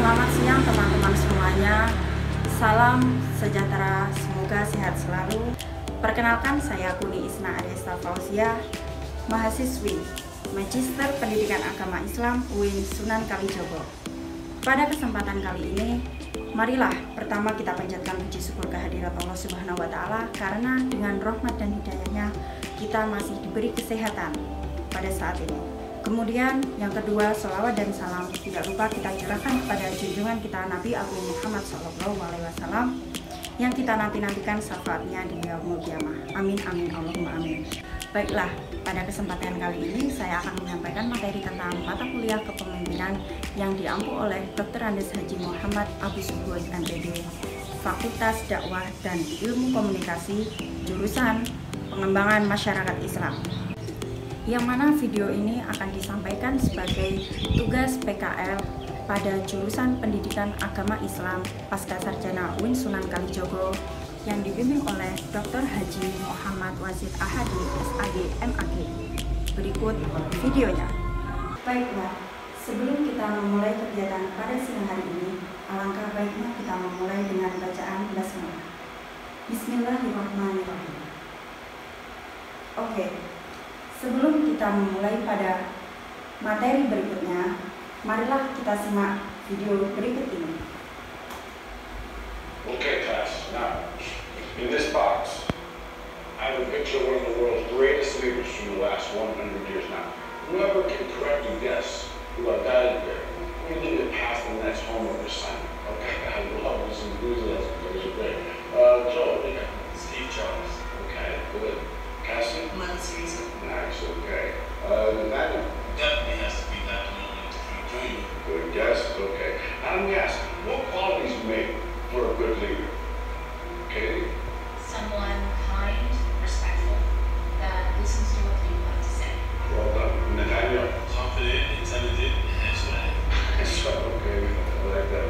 Selamat siang teman-teman semuanya. Salam sejahtera, semoga sehat selalu. Perkenalkan, saya Kuni Isna Aresta Fauzia, mahasiswi Magister Pendidikan Agama Islam UIN Sunan Kalijogo. Pada kesempatan kali ini, marilah pertama kita panjatkan puji syukur kehadirat Allah Subhanahu wa Ta'ala, karena dengan rahmat dan hidayahnya kita masih diberi kesehatan pada saat ini. Kemudian yang kedua, sholawat dan salam tidak lupa kita curahkan kepada junjungan kita Nabi Agung Muhammad SAW yang kita nantikan syafaatnya di yaumul qiyamah. Amin amin Allahumma amin. Baiklah, pada kesempatan kali ini saya akan menyampaikan materi tentang mata kuliah kepemimpinan yang diampu oleh Dr. Andes Haji Muhammad Abu Suhud MPD, Fakultas Dakwah dan Ilmu Komunikasi, jurusan Pengembangan Masyarakat Islam. Yang mana video ini akan disampaikan sebagai tugas PKL pada jurusan Pendidikan Agama Islam Pasca Sarjana UIN Sunan Kalijogo yang dibimbing oleh Dr. Haji Muhammad Wazid Ahadi SAG MAG. Berikut videonya. Baiklah, sebelum kita memulai kegiatan pada siang hari ini, alangkah baiknya kita memulai dengan bacaan basmalah. Bismillahirrahmanirrahim. Oke. Sebelum kita memulai pada materi berikutnya, marilah kita simak video berikut ini. Okay, class. Now, in this box, I have a picture of one of the world's greatest leaders from the last 100 years now. Whoever can correctly guess who I got there, we need to pass the next homework assignment. Okay, I love this enthusiasm. Those are great. Joe, yeah. Steve Jobs. Okay, good. Cassie? Caesar. Nice, okay. Nathaniel? Definitely has to be that moment from dream. Good guess, okay. Now let me ask, what qualities make for a good leader? Katie? Someone kind, respectful, that listens to what people have to say. Well done. Nathaniel? Confident, intelligent, and hands-on. That's okay. I like that.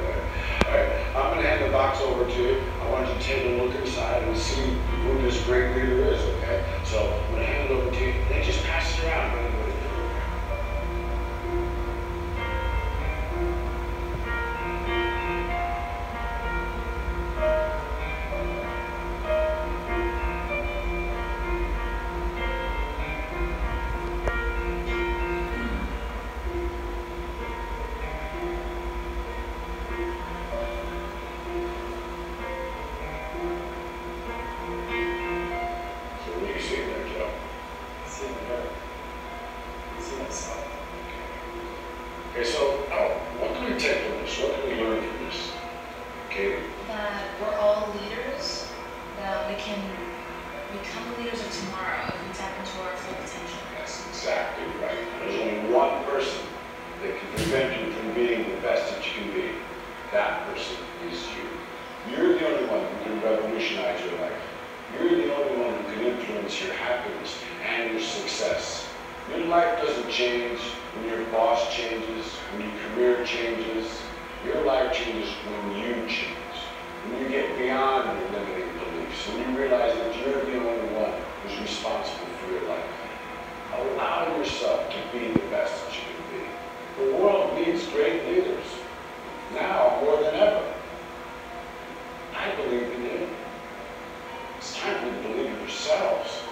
All right, I'm going to hand the box over to you. I want you to take a look inside and see who this great leader is, okay? So I'm going to hand it over to you. Then just pass it around. Okay, so what can we take from this? What can we learn from this? Katie? That we're all leaders, that we can become the leaders of tomorrow if we tap into our full potential. That's exactly right. There's only one person that can prevent you from being the best that you can be. That person is you. You're the only one who can revolutionize your life. You're the only one who can influence your happiness and your success. Your life doesn't change when your boss changes, when your career changes. Your life changes when you change. When you get beyond your limiting beliefs. When you realize that you're the only one who's responsible for your life. Allow yourself to be the best that you can be. The world needs great leaders. Now more than ever. I believe in you. It's time for you to believe in yourselves.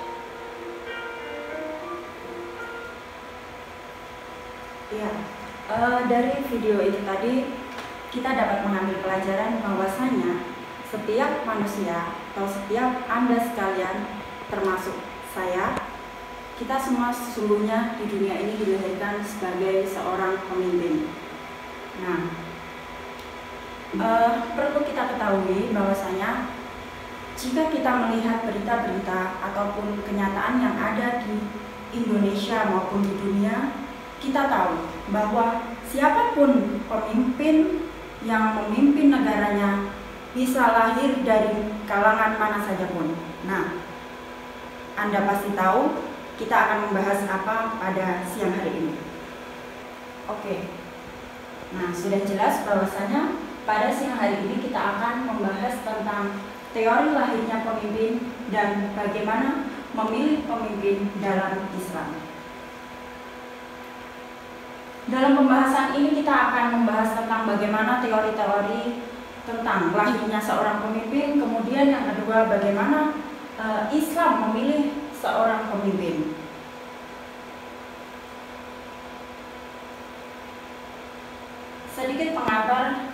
Ya, dari video itu tadi kita dapat mengambil pelajaran bahwasanya setiap manusia atau setiap Anda sekalian, termasuk saya, kita semua sesungguhnya di dunia ini dilahirkan sebagai seorang pemimpin. Nah, perlu kita ketahui bahwasanya jika kita melihat berita-berita ataupun kenyataan yang ada di Indonesia maupun di dunia, kita tahu bahwa siapapun pemimpin yang memimpin negaranya bisa lahir dari kalangan mana saja pun. Nah, Anda pasti tahu kita akan membahas apa pada siang hari ini. Oke. Nah, sudah jelas bahwasanya pada siang hari ini kita akan membahas tentang teori lahirnya pemimpin dan bagaimana memilih pemimpin dalam Islam. Dalam pembahasan ini kita akan membahas tentang bagaimana teori-teori tentang lahirnya seorang pemimpin, kemudian yang kedua bagaimana Islam memilih seorang pemimpin. Sedikit pengantar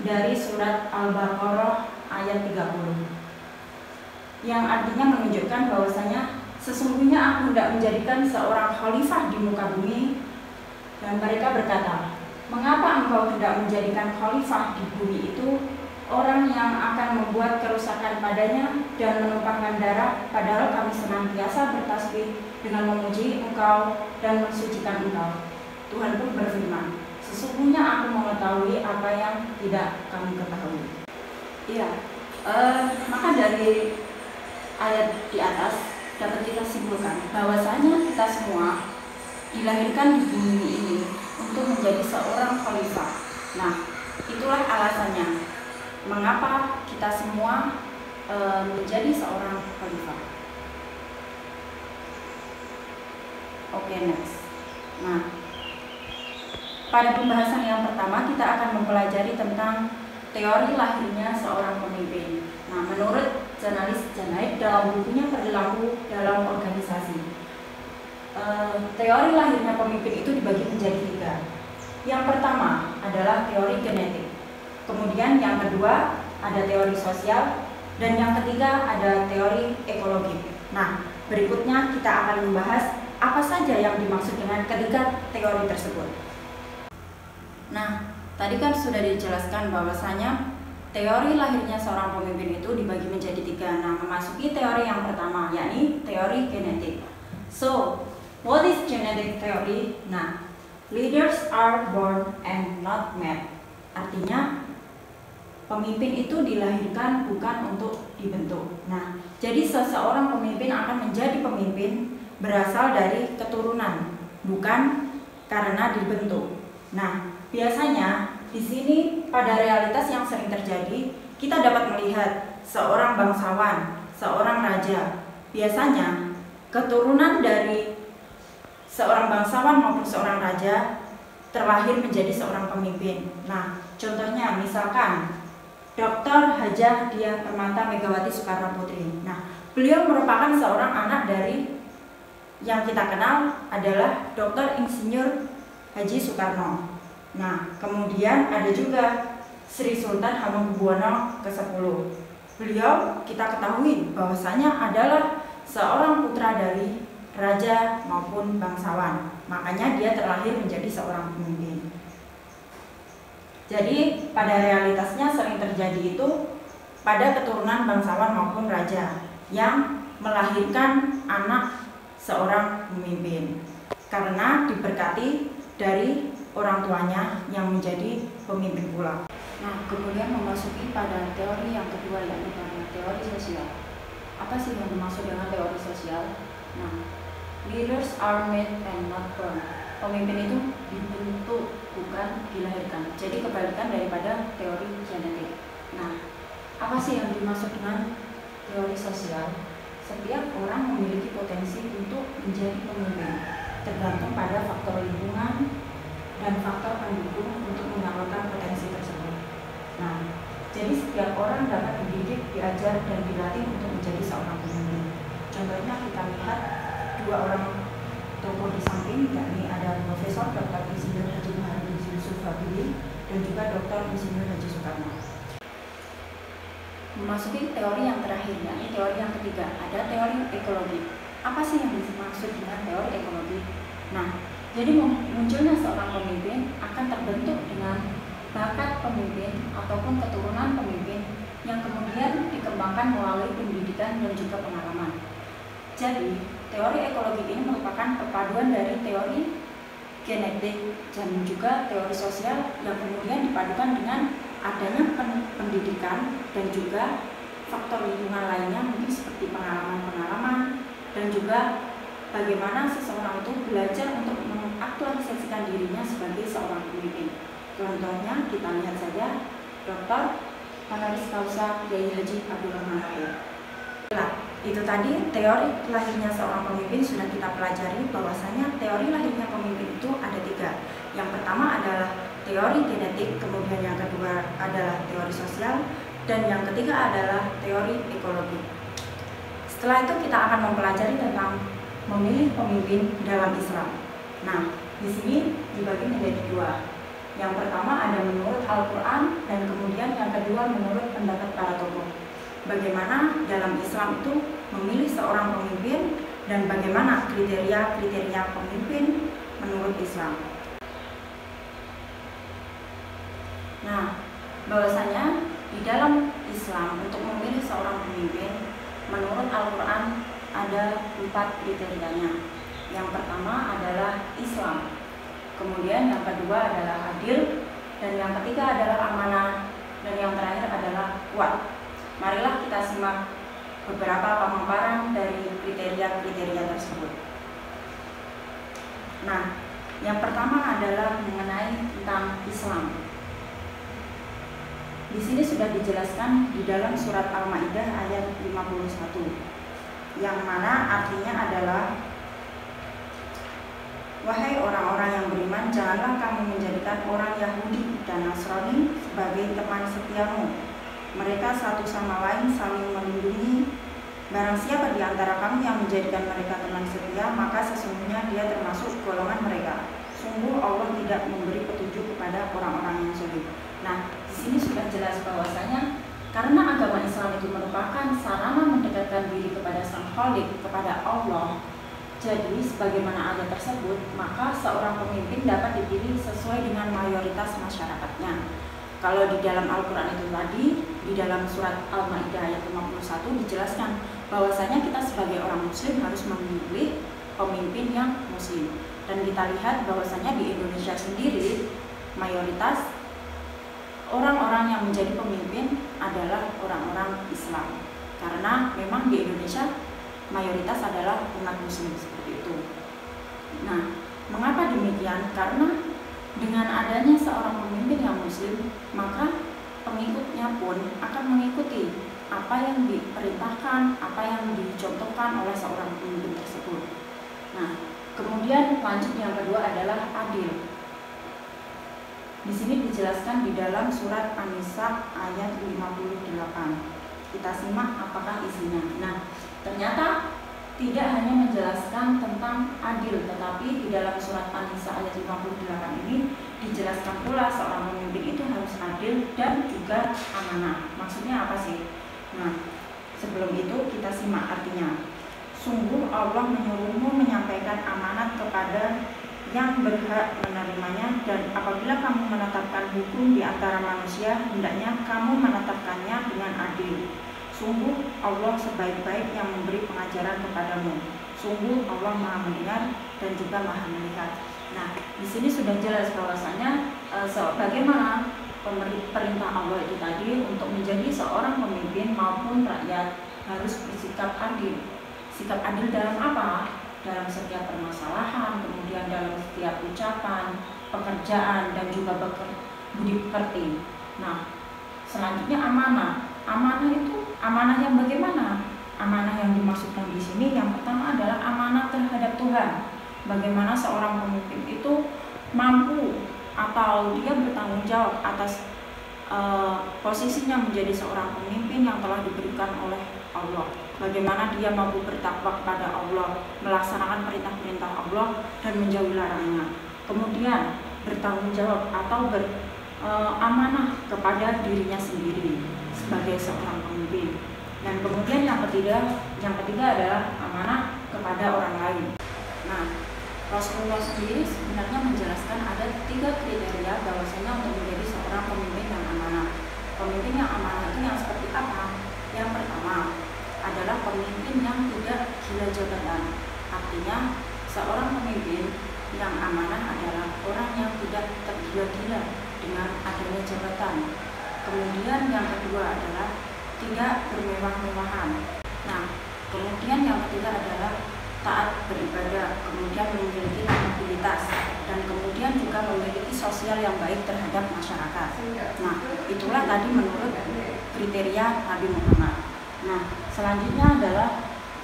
dari surat Al-Baqarah ayat 30 yang artinya menunjukkan bahwasanya sesungguhnya aku tidak menjadikan seorang khalifah di muka bumi. Dan mereka berkata, mengapa engkau tidak menjadikan khalifah di bumi itu orang yang akan membuat kerusakan padanya dan menumpahkan darah, padahal kami senantiasa bertasbih dengan memuji engkau dan mensucikan engkau. Tuhan pun berfirman, sesungguhnya aku mengetahui apa yang tidak kamu ketahui. Iya, maka dari ayat di atas dapat kita simpulkan bahwasanya kita semua dilahirkan di bumi ini untuk menjadi seorang khalifah. Nah, itulah alasannya mengapa kita semua menjadi seorang khalifah. Oke, next. Nah, pada pembahasan yang pertama kita akan mempelajari tentang teori lahirnya seorang pemimpin. Nah, menurut jurnalis Janaid dalam bukunya Perilaku dalam Organisasi, teori lahirnya pemimpin itu dibagi menjadi 3. Yang pertama adalah teori genetik, kemudian yang kedua ada teori sosial, dan yang ketiga ada teori ekologi. Nah, berikutnya kita akan membahas apa saja yang dimaksud dengan ketiga teori tersebut. Nah, tadi kan sudah dijelaskan bahwasanya teori lahirnya seorang pemimpin itu dibagi menjadi 3. Nah, memasuki teori yang pertama, yakni teori genetik. So, what is genetic theory? Nah, leaders are born and not made. Artinya, pemimpin itu dilahirkan bukan untuk dibentuk. Nah, jadi seseorang pemimpin akan menjadi pemimpin berasal dari keturunan, bukan karena dibentuk. Nah, biasanya di sini pada realitas yang sering terjadi, kita dapat melihat seorang bangsawan, seorang raja. Biasanya keturunan dari seorang bangsawan maupun seorang raja terlahir menjadi seorang pemimpin. Nah, contohnya misalkan Dr. Hajah Diah Permata Megawati Soekarno Putri. Nah, beliau merupakan seorang anak dari yang kita kenal adalah Dr. Insinyur Haji Soekarno. Nah, kemudian ada juga Sri Sultan Hamengkubuwono ke-10. Beliau kita ketahui bahwasanya adalah seorang putra dari raja maupun bangsawan. Makanya dia terlahir menjadi seorang pemimpin. Jadi pada realitasnya sering terjadi itu pada keturunan bangsawan maupun raja yang melahirkan anak seorang pemimpin karena diberkati dari orang tuanya yang menjadi pemimpin pula. Nah, kemudian memasuki pada teori yang kedua, yaitu teori sosial. Apa sih yang dimaksud dengan teori sosial? Nah, leaders are made and not born. Pemimpin itu dibentuk, bukan dilahirkan. Jadi kebalikan daripada teori genetik. Nah, apa sih yang dimaksud dengan teori sosial? Setiap orang memiliki potensi untuk menjadi pemimpin, tergantung pada faktor lingkungan dan faktor pendukung untuk menyalurkan potensi tersebut. Nah, jadi setiap orang dapat dididik, diajar, dan dilatih untuk menjadi seorang pemimpin. Contohnya kita lihat 2 orang tokoh di samping, yakni ada Profesor Dr. Insinyur Haji Muhammad Yusuf Habibie dan juga Dr. Insinyur Haji Soekarno. Memasuki teori yang terakhir, yakni teori yang ketiga, ada teori ekologi. Apa sih yang dimaksud dengan teori ekologi? Nah, jadi munculnya seorang pemimpin akan terbentuk dengan bakat pemimpin ataupun keturunan pemimpin yang kemudian dikembangkan melalui pendidikan dan juga pengalaman. Jadi, teori ekologi ini merupakan perpaduan dari teori genetik dan juga teori sosial yang kemudian dipadukan dengan adanya pendidikan dan juga faktor lingkungan lainnya, mungkin seperti pengalaman-pengalaman dan juga bagaimana seseorang itu belajar untuk mengaktualisasikan dirinya sebagai seorang pemimpin. Contohnya kita lihat saja Dr. Honoris Causa Kiai Haji Abdul Rahman Wahid. Itu tadi teori lahirnya seorang pemimpin sudah kita pelajari, bahwasanya teori lahirnya pemimpin itu ada 3. Yang pertama adalah teori genetik, kemudian adalah teori sosial, dan yang ketiga adalah teori ekologi. Setelah itu kita akan mempelajari tentang memilih pemimpin dalam Islam. Nah, di sini dibagi menjadi dua. Yang pertama ada menurut Al-Quran, dan kemudian yang kedua menurut pendapat para tokoh. Bagaimana dalam Islam itu memilih seorang pemimpin, dan bagaimana kriteria-kriteria pemimpin menurut Islam. Nah, bahwasanya di dalam Islam untuk memilih seorang pemimpin menurut Al-Quran ada 4 kriterianya. Yang pertama adalah Islam, kemudian yang kedua adalah adil, dan yang ketiga adalah amanah, dan yang terakhir adalah kuat. Marilah kita simak beberapa pemaparan dari kriteria-kriteria tersebut. Nah, yang pertama adalah mengenai tentang Islam. Di sini sudah dijelaskan di dalam surat Al-Maidah ayat 51, yang mana artinya adalah, wahai orang-orang yang beriman, janganlah kamu menjadikan orang Yahudi dan Nasrani sebagai teman setiamu. Mereka satu sama lain saling melindungi. Barang siapa di antara kamu yang menjadikan mereka teman setia, maka sesungguhnya dia termasuk golongan mereka. Sungguh Allah tidak memberi petunjuk kepada orang-orang yang sulit. Nah, di sini sudah jelas bahwasanya karena agama Islam itu merupakan sarana mendekatkan diri kepada Sang Khalik, kepada Allah. Jadi, sebagaimana ayat tersebut, maka seorang pemimpin dapat dipilih sesuai dengan mayoritas masyarakatnya. Kalau di dalam Al-Quran itu tadi, di dalam surat Al-Maidah ayat 51 dijelaskan bahwasanya kita sebagai orang muslim harus memilih pemimpin yang muslim. Dan kita lihat bahwasanya di Indonesia sendiri mayoritas orang-orang yang menjadi pemimpin adalah orang-orang Islam. Karena memang di Indonesia mayoritas adalah umat muslim seperti itu. Nah, mengapa demikian? Karena dengan adanya seorang pemimpin yang muslim, maka pengikutnya pun akan mengikuti apa yang diperintahkan, apa yang dicontohkan oleh seorang pemimpin tersebut. Nah, kemudian lanjut yang kedua adalah adil. Di sini dijelaskan di dalam surat An-Nisa ayat 58. Kita simak apakah isinya. Nah, ternyata tidak hanya menjelaskan tentang adil, tetapi di dalam surat An-Nisa ayat 58 ini dijelaskan pula seorang pemimpin itu harus adil dan juga amanah. Maksudnya apa sih? Nah, sebelum itu kita simak artinya. Sungguh Allah menyuruhmu menyampaikan amanat kepada yang berhak menerimanya, dan apabila kamu menetapkan hukum di antara manusia, hendaknya kamu menetapkannya dengan adil. Sungguh Allah sebaik-baik yang memberi pengajaran kepadamu. Sungguh Allah Maha mendengar dan juga Maha melihat. Nah, di sini sudah jelas bahwasanya bagaimana perintah Allah itu tadi untuk menjadi seorang pemimpin maupun rakyat harus bersikap adil. Sikap adil dalam apa? Dalam setiap permasalahan, kemudian dalam setiap ucapan, pekerjaan, dan juga budi pekerti. Nah, selanjutnya amanah. Amanah itu amanah yang bagaimana? Amanah yang dimaksudkan di sini yang pertama adalah amanah terhadap Tuhan. Bagaimana seorang pemimpin itu mampu atau dia bertanggung jawab atas posisinya menjadi seorang pemimpin yang telah diberikan oleh Allah. Bagaimana dia mampu bertakwa kepada Allah, melaksanakan perintah-perintah Allah dan menjauhi larangannya. Kemudian bertanggung jawab atau amanah kepada dirinya sendiri sebagai seorang pemimpin. Dan kemudian yang ketiga adalah amanah kepada orang lain. Nah, Rasulullah sendiri sebenarnya menjelaskan ada 3 kriteria bahwasanya untuk menjadi seorang pemimpin yang amanah. Pemimpin yang amanah itu yang seperti apa? Yang pertama adalah pemimpin yang tidak gila jabatan. Artinya seorang pemimpin yang amanah adalah orang yang tidak tergila-gila dengan adanya jabatan. Kemudian yang kedua adalah tidak bermewah-mewahan. Nah, kemudian yang ketiga adalah taat beribadah, kemudian memiliki akuntabilitas, dan kemudian juga memiliki sosial yang baik terhadap masyarakat. Nah, itulah tadi menurut kriteria Nabi Muhammad. Nah, selanjutnya adalah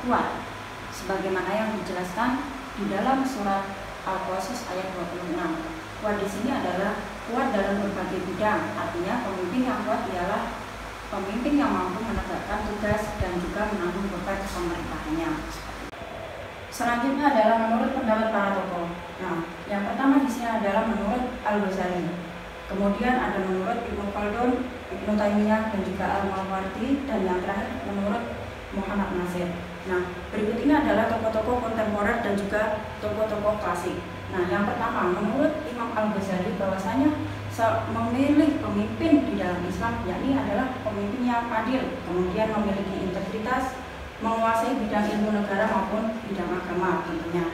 kuat, sebagaimana yang dijelaskan di dalam surat Al-Qasas ayat 26. Kuat di sini adalah kuat dalam berbagai bidang. Artinya pemimpin yang kuat ialah pemimpin yang mampu menegakkan tugas dan juga menanggung beban pemerintahannya. Selanjutnya adalah menurut pendapat para tokoh. Nah, yang pertama di sini adalah menurut Al-Ghazali. Kemudian ada menurut Ibnu Khaldun, Ibnu Taimiyah, dan juga Al-Mawardi, dan yang terakhir menurut Muhammad Nasir. Nah, berikut ini adalah tokoh-tokoh kontemporer dan juga tokoh-tokoh klasik. Nah, yang pertama menurut Imam Al-Ghazali bahwasanya memilih pemimpin di dalam Islam yakni adalah pemimpin yang adil, kemudian memiliki integritas, menguasai bidang ilmu negara maupun bidang agama tentunya.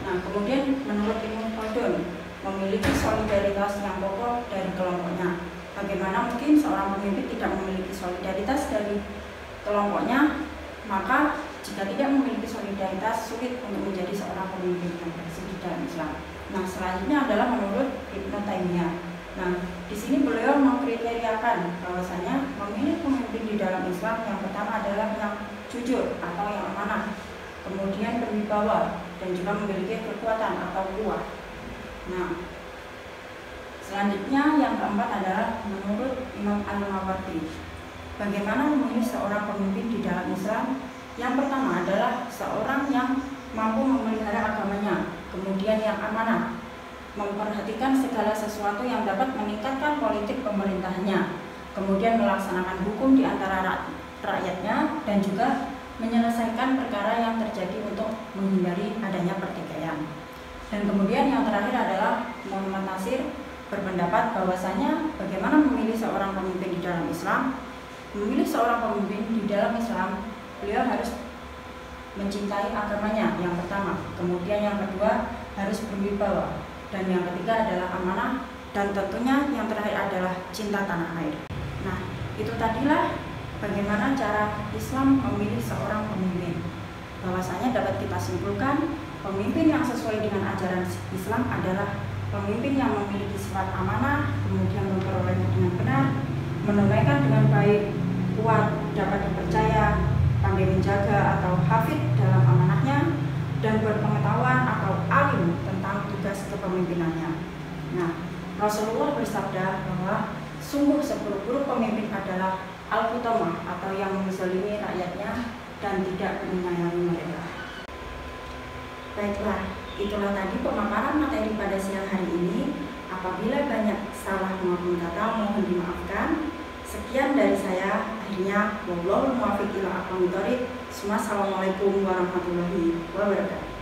Nah, kemudian menurut Ibnu Khaldun memiliki solidaritas yang kokoh dari kelompoknya. Bagaimana mungkin seorang pemimpin tidak memiliki solidaritas dari kelompoknya? Maka jika tidak memiliki solidaritas, sulit untuk menjadi seorang pemimpin yang bersih dalam Islam. Nah, selanjutnya adalah menurut Ibnu Taimiyah. Nah, di sini beliau mengkriteriakan bahwasanya memilih pemimpin di dalam Islam yang pertama adalah yang jujur atau yang amanah, kemudian berwibawa dan juga memiliki kekuatan atau kuat. Nah, selanjutnya yang keempat adalah menurut Imam Al-Mawardi. Bagaimana memilih seorang pemimpin di dalam Islam? Yang pertama adalah seorang yang mampu memelihara agamanya, kemudian yang amanah, memperhatikan segala sesuatu yang dapat meningkatkan politik pemerintahannya, kemudian melaksanakan hukum di antara rakyatnya, dan juga menyelesaikan perkara yang terjadi untuk menghindari adanya pertikaian. Dan kemudian yang terakhir adalah Muhammad Nasir berpendapat bahwasanya bagaimana memilih seorang pemimpin di dalam Islam. Memilih seorang pemimpin di dalam Islam, beliau harus mencintai agamanya yang pertama, kemudian yang kedua harus berwibawa, dan yang ketiga adalah amanah, dan tentunya yang terakhir adalah cinta tanah air. Nah, itu tadilah bagaimana cara Islam memilih seorang pemimpin. Bahwasanya dapat kita simpulkan, pemimpin yang sesuai dengan ajaran Islam adalah pemimpin yang memiliki sifat amanah, kemudian memperolehnya dengan benar, menunaikan dengan baik, kuat, dapat dipercaya, pandai menjaga atau hafid dalam amanahnya, dan berpengetahuan atau alim tentang tugas kepemimpinannya. Nah, Rasulullah bersabda bahwa sungguh seburuk-buruk pemimpin adalah al-hutamah atau yang menzalimi rakyatnya dan tidak menyayangi mereka. Baiklah, itulah tadi pemaparan materi pada siang hari ini. Apabila banyak salah maupun kata mohon dimaafkan. Sekian dari saya. Akhirnya, wallahul muwaffiq ila aqwamit thoriq. Assalamualaikum warahmatullahi wabarakatuh.